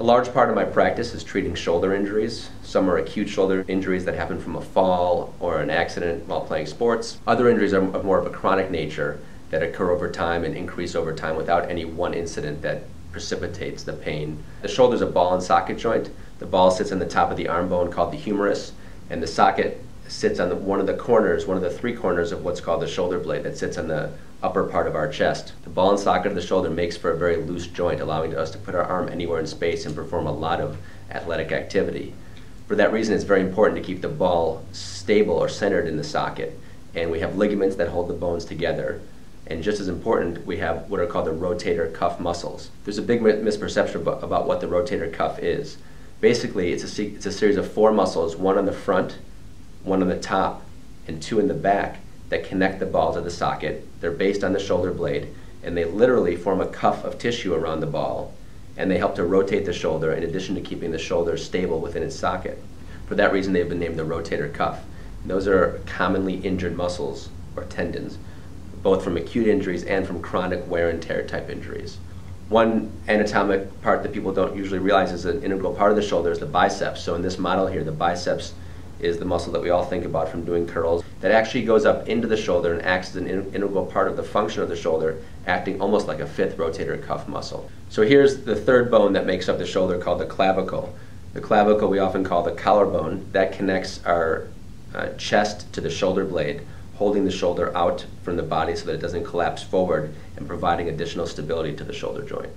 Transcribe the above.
A large part of my practice is treating shoulder injuries. Some are acute shoulder injuries that happen from a fall or an accident while playing sports. Other injuries are more of a chronic nature that occur over time and increase over time without any one incident that precipitates the pain. The shoulder is a ball and socket joint. The ball sits on the top of the arm bone called the humerus, and the socket sits on one of the corners, one of the three corners of what's called the shoulder blade that sits on the upper part of our chest. The ball and socket of the shoulder makes for a very loose joint, allowing us to put our arm anywhere in space and perform a lot of athletic activity. For that reason, it's very important to keep the ball stable or centered in the socket. And we have ligaments that hold the bones together. And just as important, we have what are called the rotator cuff muscles. There's a big misperception about what the rotator cuff is. Basically, it's a series of 4 muscles, one on the front, one on the top, and 2 in the back that connect the ball to the socket. They're based on the shoulder blade, and they literally form a cuff of tissue around the ball, and they help to rotate the shoulder in addition to keeping the shoulder stable within its socket. For that reason, they've been named the rotator cuff. And those are commonly injured muscles or tendons, both from acute injuries and from chronic wear and tear type injuries. One anatomic part that people don't usually realize is an integral part of the shoulder is the biceps. So in this model here, the biceps is the muscle that we all think about from doing curls that actually goes up into the shoulder and acts as an integral part of the function of the shoulder, acting almost like a 5th rotator cuff muscle. So here's the 3rd bone that makes up the shoulder called the clavicle. The clavicle we often call the collarbone. That connects our chest to the shoulder blade, holding the shoulder out from the body so that it doesn't collapse forward and providing additional stability to the shoulder joint.